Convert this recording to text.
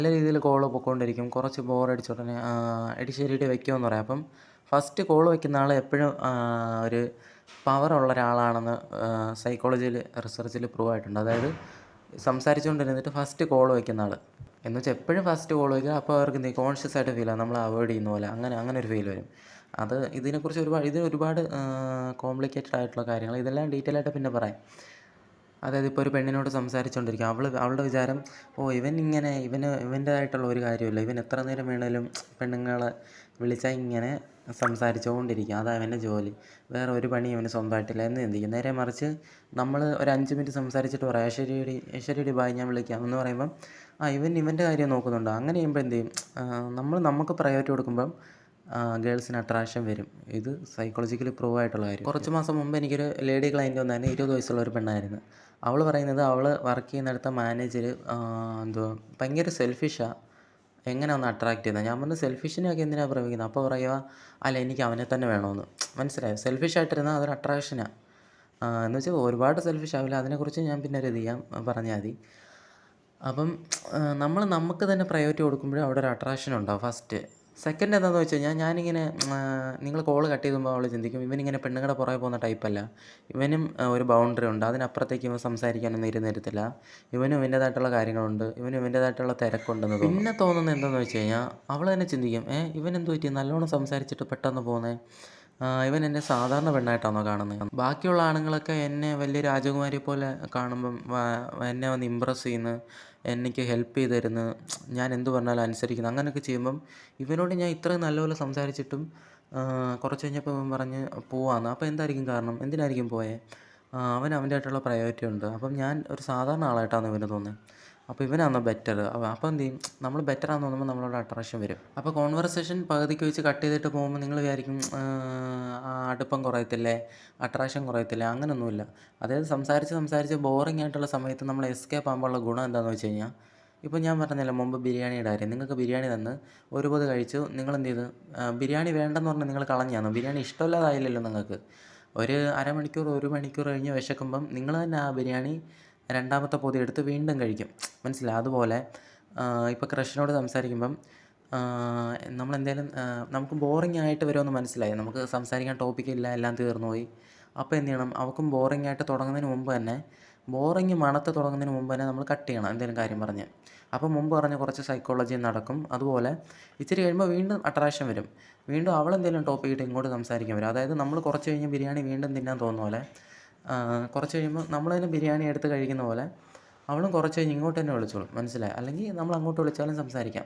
നല്ല രീതിയിൽ കോള് പൊക്കോണ്ടിരിക്കും. കുറച്ച് ബോറടിച്ച ഉടനെ എടി ശരിയെടി വെക്കുമെന്ന് പറയും. അപ്പം ഫസ്റ്റ് കോള് വെക്കുന്ന ആൾ എപ്പോഴും ഒരു പവറുള്ള ഒരാളാണെന്ന് സൈക്കോളജിയിൽ റിസർച്ചിൽ പ്രൂവ് ആയിട്ടുണ്ട്. അതായത് സംസാരിച്ചുകൊണ്ടിരുന്നിട്ട് ഫസ്റ്റ് കോള് വെക്കുന്ന ആൾ എന്ന് വെച്ചാൽ എപ്പോഴും ഫസ്റ്റ് കോൾ വയ്ക്കുക. അപ്പോൾ അവർക്ക് എന്ത് കോൺഷ്യസ് ആയിട്ട് ഫീൽ ആകും, നമ്മൾ അവോയ്ഡ് ചെയ്യുന്ന പോലെ അങ്ങനെ ഒരു ഫീൽ വരും. ഇതിനെക്കുറിച്ച് ഒരുപാട് കോംപ്ലിക്കേറ്റഡ് ആയിട്ടുള്ള കാര്യങ്ങൾ, ഇതെല്ലാം ഡീറ്റെയിൽ ആയിട്ട് പിന്നെ പറയാം. അതായത് ഇപ്പോൾ ഒരു പെണ്ണിനോട് സംസാരിച്ചുകൊണ്ടിരിക്കുക, അവളുടെ വിചാരം ഇവൻ്റേതായിട്ടുള്ള ഒരു കാര്യമില്ല, ഇവൻ എത്ര നേരം വേണേലും പെണ്ണുങ്ങളെ വിളിച്ചാൽ ഇങ്ങനെ സംസാരിച്ചുകൊണ്ടിരിക്കുക, അതാണ് അവൻ്റെ ജോലി, വേറെ ഒരു പണി ഇവന് സ്വന്തമായിട്ടില്ല എന്ന് ചിന്തിക്കും. നേരെ മറിച്ച് നമ്മൾ ഒരു 5 മിനിറ്റ് സംസാരിച്ചിട്ട് പറയാം, ശരിയടി ബായ് ഞാൻ വിളിക്കാം എന്ന് പറയുമ്പം ഇവൻ്റെ കാര്യം നോക്കുന്നുണ്ടോ. അങ്ങനെ ചെയ്യുമ്പോൾ എന്ത് ചെയ്യും, നമുക്ക് പ്രയോറിറ്റി കൊടുക്കുമ്പം ഗേൾസിന് അട്രാക്ഷൻ വരും. ഇത് സൈക്കോളജിക്കലി പ്രൂവ് ആയിട്ടുള്ള കാര്യം. കുറച്ച് മാസം മുമ്പ് എനിക്കൊരു ലേഡി ക്ലയൻറ്റ് വന്നായിരുന്നു. 20 വയസ്സുള്ള ഒരു പെണ്ണായിരുന്നു. അവൾ പറയുന്നത് അവൾ വർക്ക് ചെയ്യുന്നിടത്ത മാനേജർ ഭയങ്കര സെൽഫിഷാണ്, എങ്ങനെ ഒന്ന് അട്രാക്റ്റ് ചെയ്യുന്നത്. ഞാൻ പറഞ്ഞു സെൽഫിഷിനെയൊക്കെ എന്തിനാണ് പ്രയോഗിക്കുന്നത്. അപ്പോൾ പറയുക അല്ല എനിക്ക് അവനെ തന്നെ വേണമെന്ന്. മനസ്സിലായോ? സെൽഫിഷായിട്ടിരുന്നാൽ അതൊരു അട്രാക്ഷനാണ്. എന്ന് വെച്ചാൽ ഒരുപാട് സെൽഫിഷ് ആവില്ല, അതിനെക്കുറിച്ച് ഞാൻ പിന്നെ ഒരു ചെയ്യാം പറഞ്ഞാൽ മതി. അപ്പം നമുക്ക് തന്നെ പ്രയോറിറ്റി കൊടുക്കുമ്പോഴേ അവിടെ ഒരു അട്രാക്ഷൻ ഉണ്ടാവും ഫസ്റ്റ്. സെക്കൻഡ് എന്താണെന്ന് വെച്ച് കഴിഞ്ഞാൽ ഞാനിങ്ങനെ നിങ്ങൾ കോൾ കട്ട് ചെയ്തുമ്പോൾ അവൾ ചിന്തിക്കും ഇവനിങ്ങനെ പെണ്ണുങ്ങളുടെ പുറകെ പോകുന്ന ടൈപ്പല്ല, ഇവനും ഒരു ബൗണ്ടറി ഉണ്ട്, അതിനപ്പുറത്തേക്ക് ഇവൻ സംസാരിക്കാനൊന്നും ഇരുന്നിരുത്തില്ല, ഇവനും ഇവൻ്റേതായിട്ടുള്ള കാര്യങ്ങളുണ്ട്, ഇവനും ഇവൻ്റേതായിട്ടുള്ള തിരക്കുണ്ടെന്ന് തോന്നും. പിന്നെ തോന്നുന്നത് എന്താണെന്ന് വെച്ച് കഴിഞ്ഞാൽ അവൾ തന്നെ ചിന്തിക്കും ഇവൻ എന്ത് പറ്റി നല്ലോണം സംസാരിച്ചിട്ട് പെട്ടെന്ന് പോകുന്നത്, ഇവൻ എന്നെ സാധാരണ പെണ്ണായിട്ടാണോ കാണുന്നത്. ബാക്കിയുള്ള ആണുങ്ങളൊക്കെ എന്നെ വലിയ രാജകുമാരി പോലെ കാണുമ്പം എന്നെ വന്ന് ഇമ്പ്രസ് ചെയ്യുന്നു, എനിക്ക് ഹെൽപ്പ് ചെയ്ത് തരുന്നു, ഞാൻ എന്ത് പറഞ്ഞാലും അനുസരിക്കുന്നു, അങ്ങനെയൊക്കെ ചെയ്യുമ്പം ഇവനോട് ഞാൻ ഇത്രയും നല്ലപോലെ സംസാരിച്ചിട്ടും കുറച്ച് കഴിഞ്ഞപ്പോൾ ഇവൻ പറഞ്ഞ് പോവാന്ന്. അപ്പോൾ എന്തായിരിക്കും കാരണം, എന്തിനായിരിക്കും പോയത്, അവൻ്റേതായിട്ടുള്ള പ്രയോറിറ്റി ഉണ്ട്. അപ്പം ഞാൻ ഒരു സാധാരണ ആളായിട്ടാണ് ഇവന് തോന്നുന്നത്, അപ്പോൾ ഇവനാണോ ബെറ്റർ. അപ്പോൾ എന്ത് ചെയ്യും, നമ്മൾ ബെറ്ററാന്ന് തോന്നുമ്പോൾ നമ്മളോട് അട്രാക്ഷൻ വരും. അപ്പോൾ കോൺവെർസേഷൻ പകുതിക്ക് വെച്ച് കട്ട് ചെയ്തിട്ട് പോകുമ്പോൾ നിങ്ങൾ വിചാരിക്കും അടുപ്പം കുറയത്തില്ലേ, അട്രാക്ഷൻ കുറയത്തില്ലേ. അങ്ങനെയൊന്നുമില്ല. അതായത് സംസാരിച്ച് ബോറിംഗ് ആയിട്ടുള്ള സമയത്ത് നമ്മൾ എസ്കേപ്പ് ആകുമ്പോഴുള്ള ഗുണം എന്താണെന്ന് വെച്ച് കഴിഞ്ഞാൽ, ഇപ്പോൾ ഞാൻ പറഞ്ഞില്ല മുമ്പ് ബിരിയാണിയുടെ കാര്യം, നിങ്ങൾക്ക് ബിരിയാണി തന്ന് ഒരു പൊതി കഴിച്ചു, നിങ്ങളെന്ത് ചെയ്തു, ബിരിയാണി വേണ്ടെന്ന് പറഞ്ഞാൽ നിങ്ങൾ കളഞ്ഞാണ്, ബിരിയാണി ഇഷ്ടമില്ലാതായില്ലല്ലോ നിങ്ങൾക്ക്. ഒരു അരമണിക്കൂർ 1 മണിക്കൂർ കഴിഞ്ഞ് വിശക്കുമ്പം നിങ്ങൾ തന്നെ ആ ബിരിയാണി രണ്ടാമത്തെ പൊതി എടുത്ത് വീണ്ടും കഴിക്കും. മനസ്സിലായി? അതുപോലെ ഇപ്പോൾ ക്രഷിനോട് സംസാരിക്കുമ്പം നമ്മളെന്തേലും നമുക്ക് ബോറിംഗ് ആയിട്ട് വരുമെന്ന് മനസ്സിലായി, നമുക്ക് സംസാരിക്കാൻ ടോപ്പിക്കില്ല, എല്ലാം തീർന്നു പോയി. അപ്പോൾ എന്ത് ചെയ്യണം, അവൾക്കും ബോറിംഗ് ആയിട്ട് തുടങ്ങുന്നതിന് മുമ്പ് തന്നെ, ബോറിംഗ് മണത്ത് തുടങ്ങുന്നതിന് മുമ്പ് തന്നെ നമ്മൾ കട്ട് ചെയ്യണം എന്തെങ്കിലും കാര്യം പറഞ്ഞ്. അപ്പോൾ മുമ്പ് പറഞ്ഞ കുറച്ച് സൈക്കോളജി നടക്കും. അതുപോലെ ഇച്ചിരി കഴിയുമ്പോൾ വീണ്ടും അട്രാക്ഷൻ വരും, വീണ്ടും അവളെന്തെങ്കിലും ടോപ്പിക്ക് ഇട്ട് ഇങ്ങോട്ട് സംസാരിക്കാൻ വരും. അതായത് നമ്മൾ കുറച്ച് കഴിഞ്ഞ് ബിരിയാണി വീണ്ടും തിന്നാൻ തോന്നുന്ന പോലെ, കുറച്ച് കഴിയുമ്പോൾ നമ്മൾ തന്നെ ബിരിയാണി എടുത്ത് കഴിക്കുന്ന പോലെ അവളും കുറച്ച് കഴിഞ്ഞ് ഇങ്ങോട്ട് തന്നെ വിളിച്ചോളും. മനസ്സിലായി? അല്ലെങ്കിൽ നമ്മൾ അങ്ങോട്ട് വിളിച്ചാലും സംസാരിക്കാം.